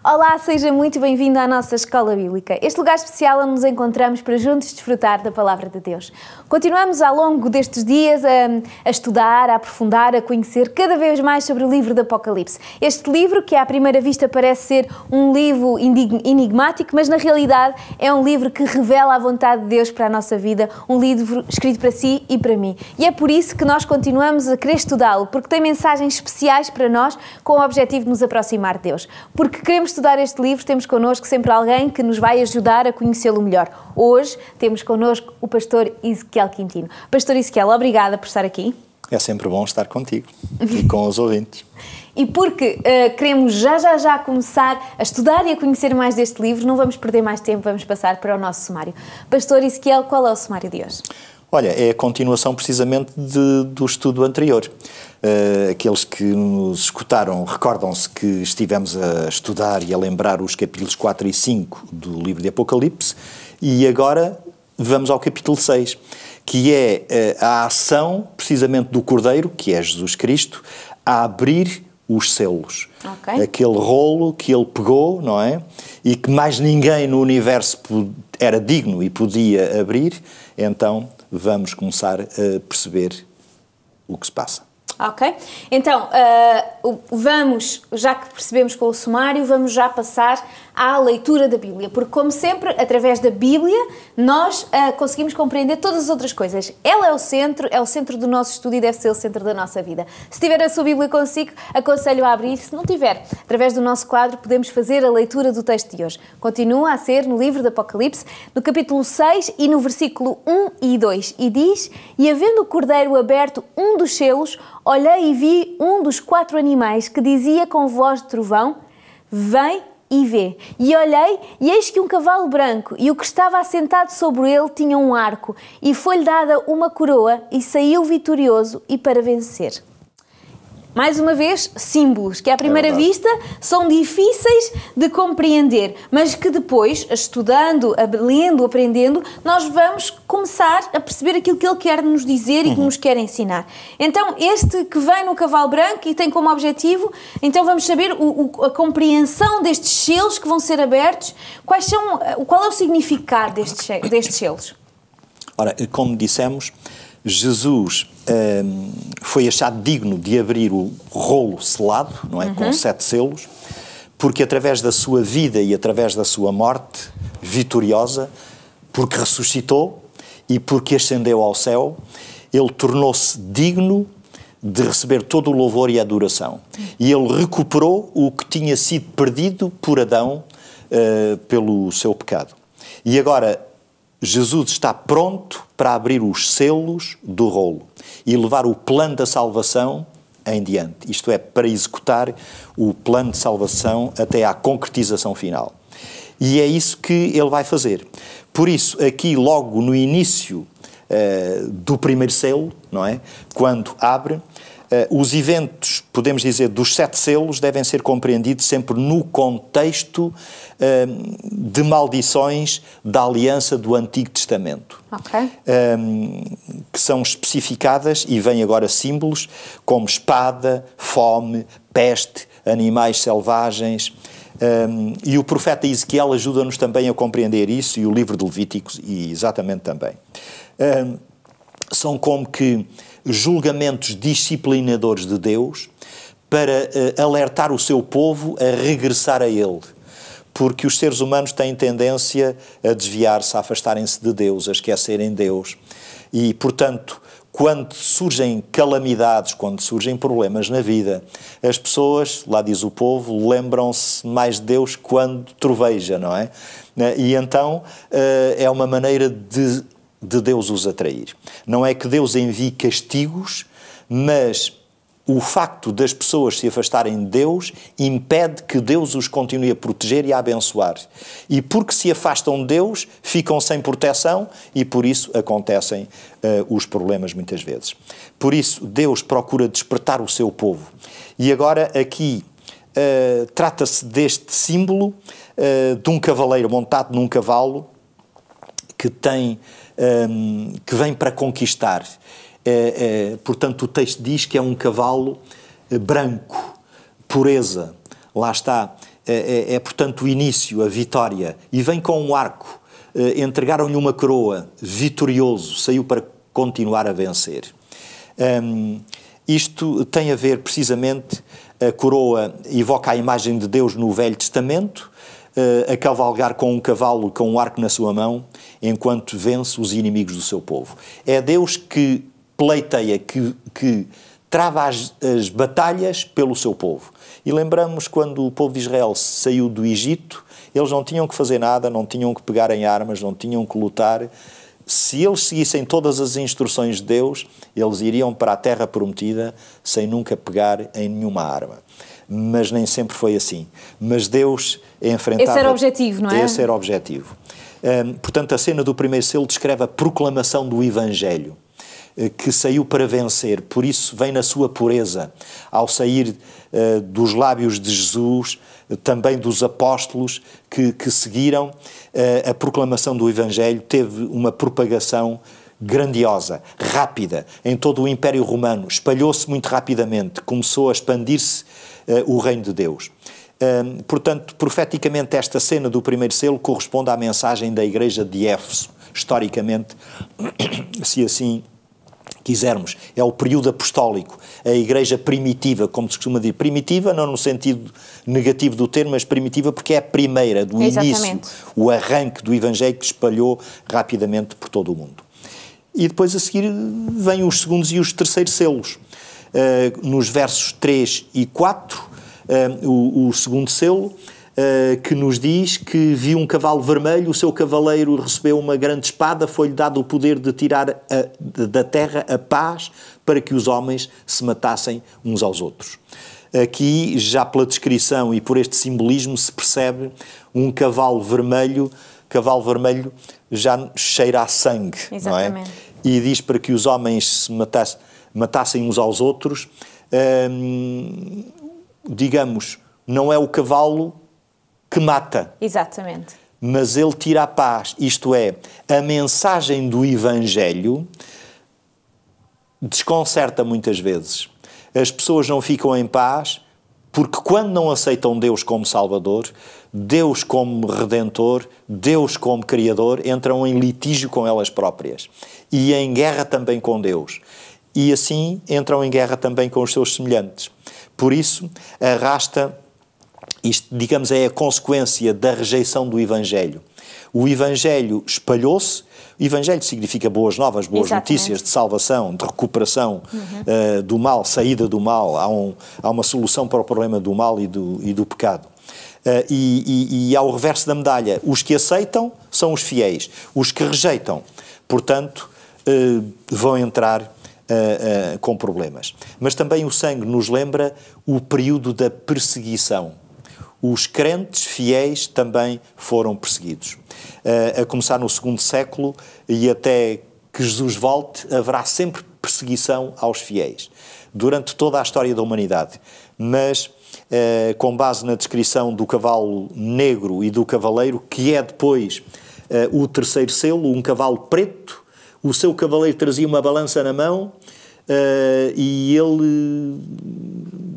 Olá, seja muito bem-vindo à nossa Escola Bíblica. Este lugar especial onde nos encontramos para juntos desfrutar da Palavra de Deus. Continuamos ao longo destes dias a estudar, a aprofundar, a conhecer cada vez mais sobre o livro do Apocalipse. Este livro, que à primeira vista parece ser um livro enigmático, mas na realidade é um livro que revela a vontade de Deus para a nossa vida, um livro escrito para si e para mim. E é por isso que nós continuamos a querer estudá-lo, porque tem mensagens especiais para nós com o objetivo de nos aproximar de Deus. Porque queremos estudar este livro, temos connosco sempre alguém que nos vai ajudar a conhecê-lo melhor. Hoje temos connosco o pastor Ezequiel Quintino. Pastor Ezequiel, obrigada por estar aqui. É sempre bom estar contigo e com os ouvintes. E porque queremos já começar a estudar e a conhecer mais deste livro, não vamos perder mais tempo, vamos passar para o nosso sumário. Pastor Ezequiel, qual é o sumário de hoje? Olha, é a continuação precisamente do estudo anterior. Aqueles que nos escutaram recordam-se que estivemos a estudar e a lembrar os capítulos 4 e 5 do livro de Apocalipse e agora vamos ao capítulo 6, que é a ação precisamente do Cordeiro, que é Jesus Cristo, a abrir os selos. Okay. Aquele rolo que ele pegou, não é? E que mais ninguém no universo era digno e podia abrir, então vamos começar a perceber o que se passa. Ok, então vamos, já que percebemos com o sumário, vamos já passar à leitura da Bíblia, porque como sempre, através da Bíblia, nós conseguimos compreender todas as outras coisas. Ela é o centro do nosso estudo e deve ser o centro da nossa vida. Se tiver a sua Bíblia consigo, aconselho a abrir. Se não tiver, através do nosso quadro, podemos fazer a leitura do texto de hoje. Continua a ser no livro do Apocalipse, no capítulo 6 e no versículo 1 e 2, e diz: "E havendo o Cordeiro aberto um dos selos, olhei e vi um dos 4 animais que dizia com voz de trovão: Vem e vê. E olhei, e eis que um cavalo branco, e o que estava assentado sobre ele tinha um arco, e foi-lhe dada uma coroa, e saiu vitorioso e para vencer." Mais uma vez, símbolos que à primeira vista são difíceis de compreender, mas que depois, estudando, lendo, aprendendo, nós vamos começar a perceber aquilo que ele quer nos dizer e que nos quer ensinar. Então, este que vem no cavalo branco e tem como objetivo, então vamos saber a compreensão destes selos que vão ser abertos, qual é o significado destes selos? Ora, como dissemos, Jesus foi achado digno de abrir o rolo selado, não é? Com 7 selos, porque através da sua vida e através da sua morte vitoriosa, porque ressuscitou e porque ascendeu ao céu, ele tornou-se digno de receber todo o louvor e a adoração. E ele recuperou o que tinha sido perdido por Adão pelo seu pecado. E agora Jesus está pronto para abrir os selos do rolo e levar o plano da salvação em diante. Isto é, para executar o plano de salvação até à concretização final. E é isso que ele vai fazer. Por isso, aqui logo no início do primeiro selo, não é? Quando abre, os eventos, podemos dizer, dos 7 selos devem ser compreendidos sempre no contexto de maldições da aliança do Antigo Testamento. Okay. Que são especificadas, e vêm agora símbolos, como espada, fome, peste, animais selvagens. E o profeta Ezequiel ajuda-nos também a compreender isso, e o livro de Levíticos, e exatamente também. São como que julgamentos disciplinadores de Deus para alertar o seu povo a regressar a Ele. Porque os seres humanos têm tendência a desviar-se, a afastarem-se de Deus, a esquecerem Deus. E, portanto, quando surgem calamidades, quando surgem problemas na vida, as pessoas, lá diz o povo, lembram-se mais de Deus quando troveja, não é? E então é uma maneira de Deus os atrair. Não é que Deus envie castigos, mas o facto das pessoas se afastarem de Deus impede que Deus os continue a proteger e a abençoar. E porque se afastam de Deus, ficam sem proteção e por isso acontecem os problemas muitas vezes. Por isso, Deus procura despertar o seu povo. E agora aqui trata-se deste símbolo de um cavaleiro montado num cavalo que vem para conquistar. Portanto, o texto diz que é um cavalo branco, pureza. Lá está. portanto, o início, a vitória, e vem com um arco. Entregaram-lhe uma coroa, vitorioso, saiu para continuar a vencer. Isto tem a ver, precisamente, a coroa evoca a imagem de Deus no Velho Testamento, a cavalgar com um cavalo com um arco na sua mão, enquanto vence os inimigos do seu povo. É Deus que pleiteia, que trava as batalhas pelo seu povo. E lembramos quando o povo de Israel saiu do Egito, eles não tinham que fazer nada, não tinham que pegar em armas, não tinham que lutar. Se eles seguissem todas as instruções de Deus, eles iriam para a terra prometida sem nunca pegar em nenhuma arma. Mas nem sempre foi assim. Mas Deus enfrentava... Esse era o objetivo, não é? Esse era o objetivo. Portanto, a cena do primeiro selo descreve a proclamação do Evangelho, que saiu para vencer, por isso vem na sua pureza, ao sair dos lábios de Jesus, também dos apóstolos que seguiram, a proclamação do Evangelho teve uma propagação grandiosa, rápida, em todo o Império Romano, espalhou-se muito rapidamente, começou a expandir-se o reino de Deus. Portanto, profeticamente, esta cena do primeiro selo corresponde à mensagem da igreja de Éfeso, historicamente, se assim quisermos. É o período apostólico, a igreja primitiva, como se costuma dizer. Primitiva, não no sentido negativo do termo, mas primitiva porque é a primeira, do início, o arranque do Evangelho que espalhou rapidamente por todo o mundo. E depois a seguir vêm os segundos e os terceiros selos. Nos versos 3 e 4, o segundo selo, que nos diz que viu um cavalo vermelho, o seu cavaleiro recebeu uma grande espada, foi-lhe dado o poder de tirar da terra a paz para que os homens se matassem uns aos outros. Aqui, já pela descrição e por este simbolismo, se percebe um cavalo vermelho já cheira a sangue, exatamente, não é? E diz para que os homens se matassem uns aos outros. Digamos, não é o cavalo que mata. Exatamente. Mas ele tira a paz, isto é, a mensagem do Evangelho desconcerta muitas vezes. As pessoas não ficam em paz porque quando não aceitam Deus como Salvador, Deus como Redentor, Deus como Criador, entram em litígio com elas próprias e em guerra também com Deus. E assim entram em guerra também com os seus semelhantes. Por isso, isto, digamos, é a consequência da rejeição do Evangelho. O Evangelho espalhou-se. O Evangelho significa boas novas, boas notícias de salvação, de recuperação do mal, saída do mal. Há uma solução para o problema do mal e do pecado. E ao reverso da medalha, os que aceitam são os fiéis. Os que rejeitam, portanto, vão entrar com problemas. Mas também o sangue nos lembra o período da perseguição. Os crentes fiéis também foram perseguidos. A começar no segundo século e até que Jesus volte, haverá sempre perseguição aos fiéis, durante toda a história da humanidade. Mas, com base na descrição do cavalo negro e do cavaleiro, que é depois o terceiro selo, um cavalo preto, o seu cavaleiro trazia uma balança na mão e ele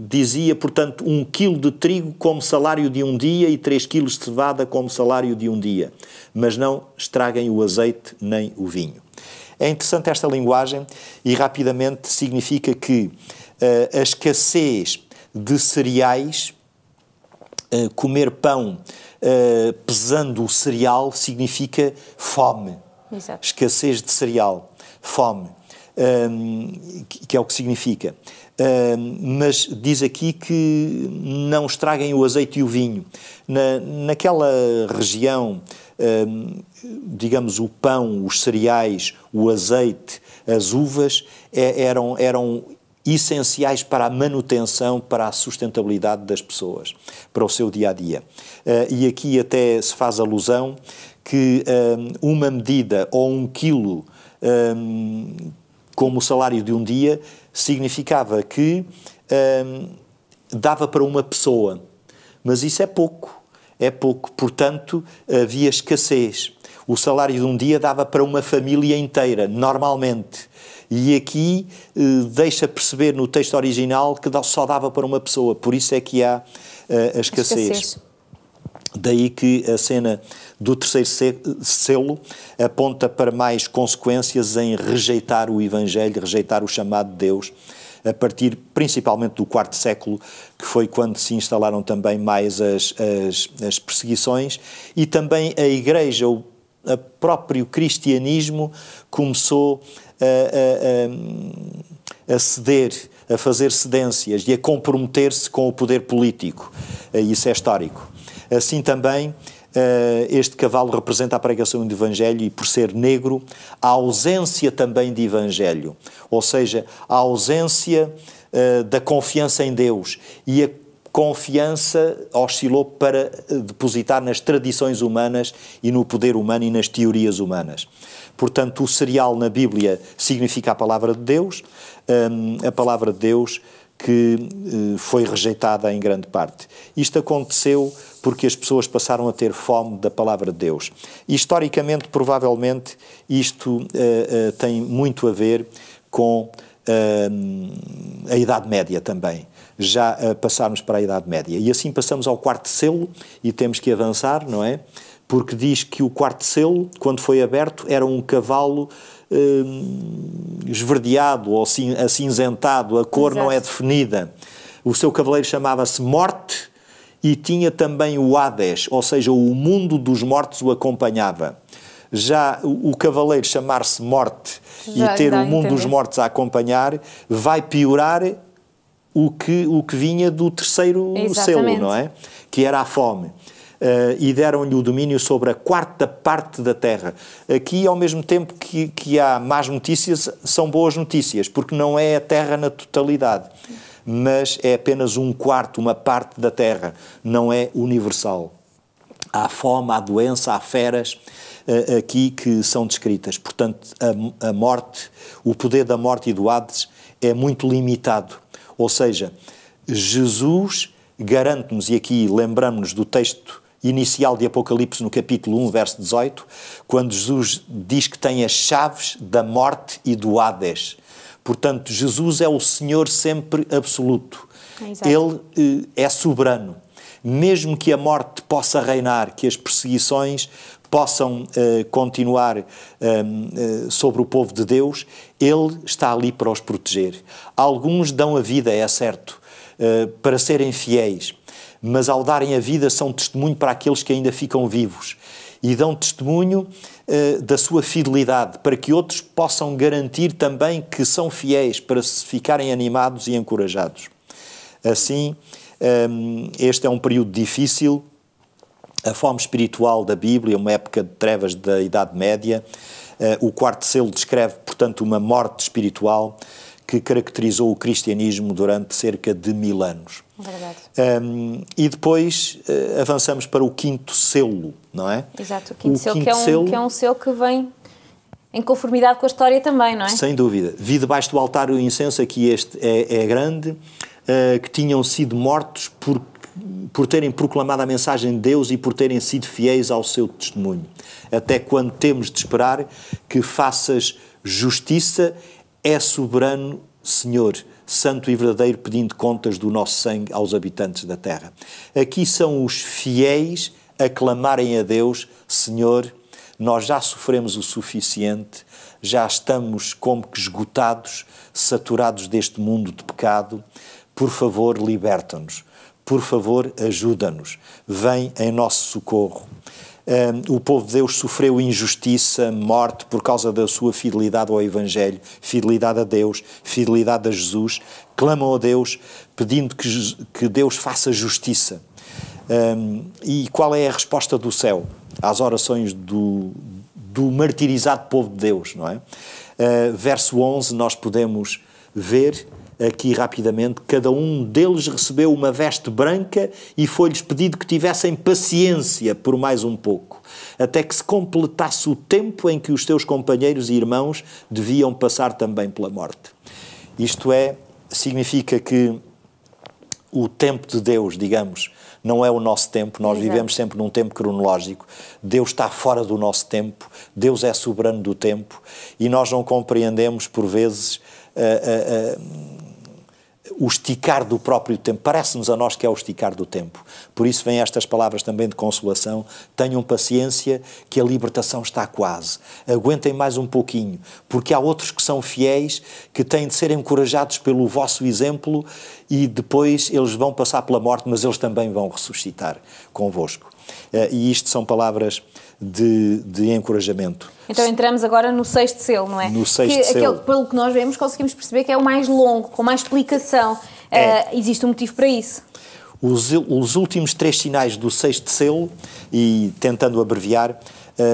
dizia, portanto, 1 quilo de trigo como salário de um dia e 3 quilos de cevada como salário de um dia. Mas não estraguem o azeite nem o vinho. É interessante esta linguagem e rapidamente significa que a escassez de cereais, comer pão pesando o cereal, significa fome. Exato. Escassez de cereal, fome, que é o que significa. Mas diz aqui que não estraguem o azeite e o vinho. Naquela região, digamos, o pão, os cereais, o azeite, as uvas eram essenciais para a manutenção, para a sustentabilidade das pessoas, para o seu dia-a-dia. E aqui até se faz alusão que uma medida ou 1 quilo como o salário de um dia significava que dava para uma pessoa. Mas isso é pouco. É pouco. Portanto, havia escassez. O salário de um dia dava para uma família inteira, normalmente. E aqui deixa perceber no texto original que só dava para uma pessoa. Por isso é que há a escassez. Daí que a cena do terceiro selo aponta para mais consequências em rejeitar o Evangelho, rejeitar o chamado de Deus, a partir principalmente do IV século, que foi quando se instalaram também mais as perseguições, e também a Igreja, o próprio cristianismo começou a ceder, a fazer cedências e a comprometer-se com o poder político. Isso é histórico. Assim também, este cavalo representa a pregação do Evangelho e, por ser negro, a ausência também de Evangelho, ou seja, a ausência da confiança em Deus, e a confiança oscilou para depositar nas tradições humanas e no poder humano e nas teorias humanas. Portanto, o cereal na Bíblia significa a palavra de Deus, a palavra de Deus que foi rejeitada em grande parte. Isto aconteceu porque as pessoas passaram a ter fome da palavra de Deus. E, historicamente, provavelmente, isto tem muito a ver com a Idade Média também. Já passarmos para a Idade Média. E assim passamos ao quarto selo e temos que avançar, não é? Porque diz que o quarto selo, quando foi aberto, era um cavalo esverdeado ou acinzentado, a cor não é definida. O seu cavaleiro chamava-se Morte e tinha também o Hades, ou seja, o mundo dos mortos o acompanhava. Já o cavaleiro chamar-se Morte e ter o mundo dos mortos a acompanhar vai piorar o que vinha do terceiro selo, não é? Que era a fome. E deram-lhe o domínio sobre a quarta parte da terra. Aqui, ao mesmo tempo que há más notícias, são boas notícias, porque não é a terra na totalidade, mas é apenas um quarto, uma parte da terra, não é universal. Há fome, há doença, há feras aqui que são descritas. Portanto, a morte, o poder da morte e do Hades é muito limitado. Ou seja, Jesus garante-nos, e aqui lembramos-nos do texto inicial de Apocalipse no capítulo 1, verso 18, quando Jesus diz que tem as chaves da morte e do Hades. Portanto, Jesus é o Senhor sempre absoluto. Ele é soberano. Mesmo que a morte possa reinar, que as perseguições possam continuar sobre o povo de Deus, Ele está ali para os proteger. Alguns dão a vida, é certo, para serem fiéis, mas ao darem a vida são testemunho para aqueles que ainda ficam vivos e dão testemunho da sua fidelidade, para que outros possam garantir também que são fiéis, para se ficarem animados e encorajados. Assim, este é um período difícil. A fome espiritual da Bíblia, uma época de trevas da Idade Média. O quarto selo descreve, portanto, uma morte espiritual que caracterizou o cristianismo durante cerca de 1000 anos. Verdade. E depois avançamos para o quinto selo, não é? Exato, o quinto selo, que é um selo que vem em conformidade com a história também, não é? Sem dúvida. Vi debaixo do altar o incenso, aqui este é grande, que tinham sido mortos por terem proclamado a mensagem de Deus e por terem sido fiéis ao seu testemunho. Até quando temos de esperar que faças justiça, é soberano Senhor, santo e verdadeiro, pedindo contas do nosso sangue aos habitantes da terra. Aqui são os fiéis a clamarem a Deus: Senhor, nós já sofremos o suficiente, já estamos como que esgotados, saturados deste mundo de pecado, por favor, liberta-nos. Por favor, ajuda-nos. Vem em nosso socorro. O povo de Deus sofreu injustiça, morte, por causa da sua fidelidade ao Evangelho, fidelidade a Deus, fidelidade a Jesus. Clamam a Deus, pedindo que Deus faça justiça. E qual é a resposta do céu às orações do martirizado povo de Deus, não é? Verso 11, nós podemos ver aqui rapidamente: cada um deles recebeu uma veste branca e foi-lhes pedido que tivessem paciência por mais um pouco, até que se completasse o tempo em que os seus companheiros e irmãos deviam passar também pela morte. Isto significa que o tempo de Deus, digamos, não é o nosso tempo. Nós vivemos sempre num tempo cronológico. Deus está fora do nosso tempo, Deus é soberano do tempo, e nós não compreendemos, por vezes, o esticar do próprio tempo. Parece-nos a nós que é o esticar do tempo. Por isso vêm estas palavras também de consolação. Tenham paciência, que a libertação está quase. Aguentem mais um pouquinho, porque há outros que são fiéis, que têm de ser encorajados pelo vosso exemplo, e depois eles vão passar pela morte, mas eles também vão ressuscitar convosco. E isto são palavras de encorajamento. Então entramos agora no 6º selo, não é? No 6º selo. Pelo que nós vemos, conseguimos perceber que é o mais longo, com mais explicação. Existe um motivo para isso. Os últimos 3 sinais do 6º selo, e tentando abreviar,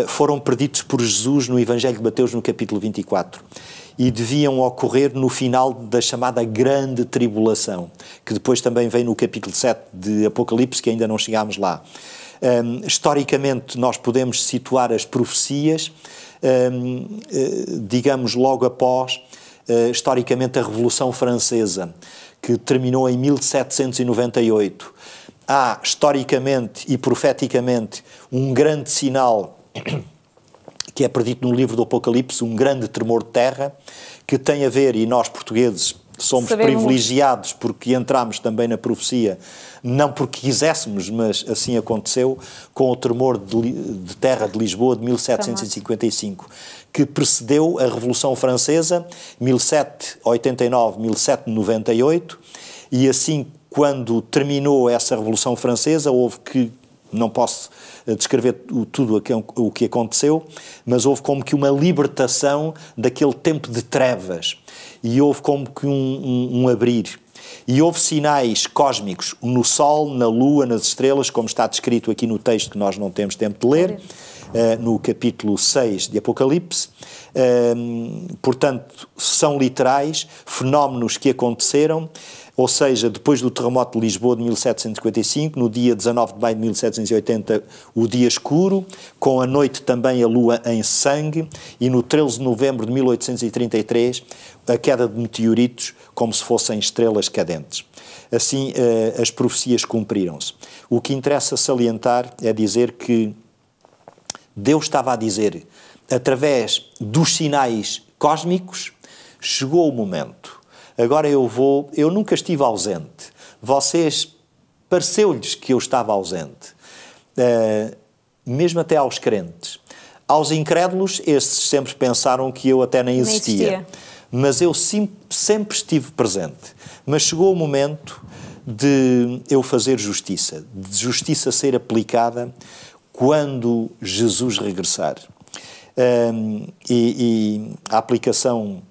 foram preditos por Jesus no Evangelho de Mateus, no capítulo 24. E deviam ocorrer no final da chamada Grande Tribulação, que depois também vem no capítulo 7 de Apocalipse, que ainda não chegámos lá. Historicamente, nós podemos situar as profecias, digamos, logo após, historicamente, a Revolução Francesa, que terminou em 1798. Há, historicamente e profeticamente, um grande sinal que é predito no livro do Apocalipse, um grande tremor de terra, que tem a ver, e nós portugueses somos privilegiados porque entramos também na profecia, não porque quiséssemos, mas assim aconteceu, com o tremor de terra de Lisboa de 1755, que precedeu a Revolução Francesa, 1789-1798, e assim, quando terminou essa Revolução Francesa, houve que, não posso descrever tudo o que aconteceu, mas houve como que uma libertação daquele tempo de trevas, e houve como que um abrir. E houve sinais cósmicos no Sol, na Lua, nas estrelas, como está descrito aqui no texto que nós não temos tempo de ler, no capítulo 6 de Apocalipse. Portanto, são literais, fenómenos que aconteceram, ou seja, depois do terremoto de Lisboa de 1755, no dia 19 de maio de 1780, o dia escuro, com a noite também a lua em sangue, e no 13 de novembro de 1833, a queda de meteoritos como se fossem estrelas cadentes. Assim, as profecias cumpriram-se. O que interessa salientar é dizer que Deus estava a dizer, através dos sinais cósmicos, chegou o momento. Agora eu nunca estive ausente. Vocês, pareceu-lhes que eu estava ausente. Mesmo até aos crentes. Aos incrédulos, esses sempre pensaram que eu até nem existia. Mas eu sempre estive presente. Mas chegou o momento de eu fazer justiça, de justiça ser aplicada quando Jesus regressar. E a aplicação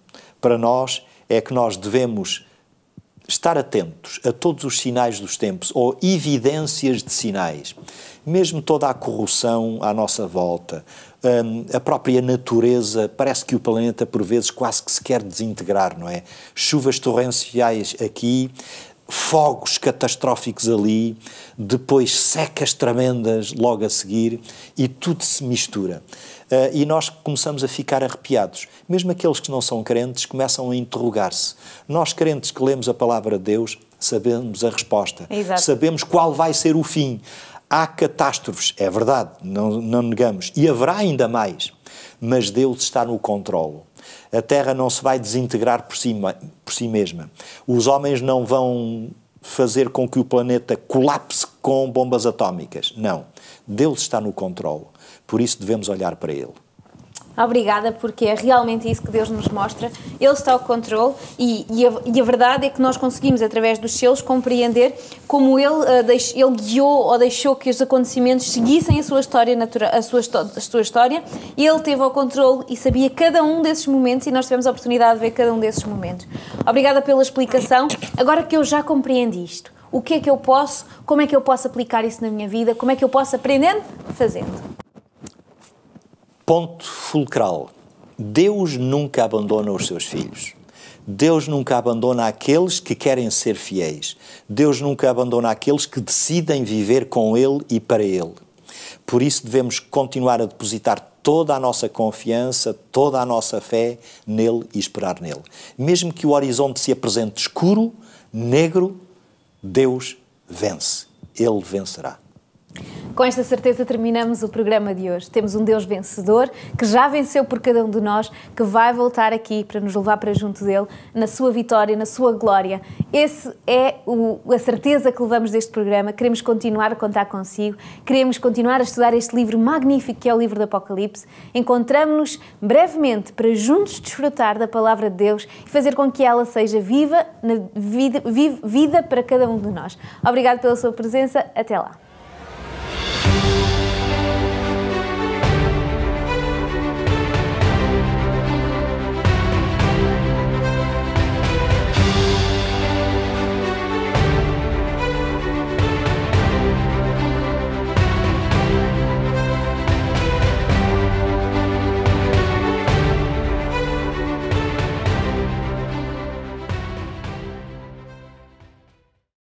para nós é que nós devemos estar atentos a todos os sinais dos tempos, ou evidências de sinais. Mesmo toda a corrupção à nossa volta, a própria natureza, parece que o planeta por vezes quase que se quer desintegrar, não é? Chuvas torrenciais aqui, fogos catastróficos ali, depois secas tremendas logo a seguir, e tudo se mistura. E nós começamos a ficar arrepiados. Mesmo aqueles que não são crentes começam a interrogar-se. Nós, crentes que lemos a palavra de Deus, sabemos a resposta. Exato. Sabemos qual vai ser o fim. Há catástrofes, é verdade, não negamos, e haverá ainda mais, mas Deus está no controle. A Terra não se vai desintegrar por si mesma. Os homens não vão fazer com que o planeta colapse com bombas atómicas. Não. Deus está no controle. Por isso devemos olhar para Ele. Obrigada, porque é realmente isso que Deus nos mostra. Ele está ao controle e a verdade é que nós conseguimos, através dos selos, compreender como Ele guiou ou deixou que os acontecimentos seguissem a sua história natural, a sua história. Ele teve ao controle e sabia cada um desses momentos, e nós tivemos a oportunidade de ver cada um desses momentos. Obrigada pela explicação. Agora que eu já compreendi isto, o que é que eu posso, como é que eu posso aplicar isso na minha vida, como é que eu posso aprendendo? Fazendo. Ponto fulcral. Deus nunca abandona os seus filhos. Deus nunca abandona aqueles que querem ser fiéis. Deus nunca abandona aqueles que decidem viver com Ele e para Ele. Por isso devemos continuar a depositar toda a nossa confiança, toda a nossa fé nele e esperar nele. Mesmo que o horizonte se apresente escuro, negro, Deus vence. Ele vencerá. Com esta certeza terminamos o programa de hoje. Temos um Deus vencedor, que já venceu por cada um de nós, que vai voltar aqui para nos levar para junto dele, na sua vitória, na sua glória. Essa é a certeza que levamos deste programa. Queremos continuar a contar consigo, queremos continuar a estudar este livro magnífico que é o livro do Apocalipse. Encontramos-nos brevemente para juntos desfrutar da palavra de Deus e fazer com que ela seja vida para cada um de nós. Obrigado pela sua presença. Até lá.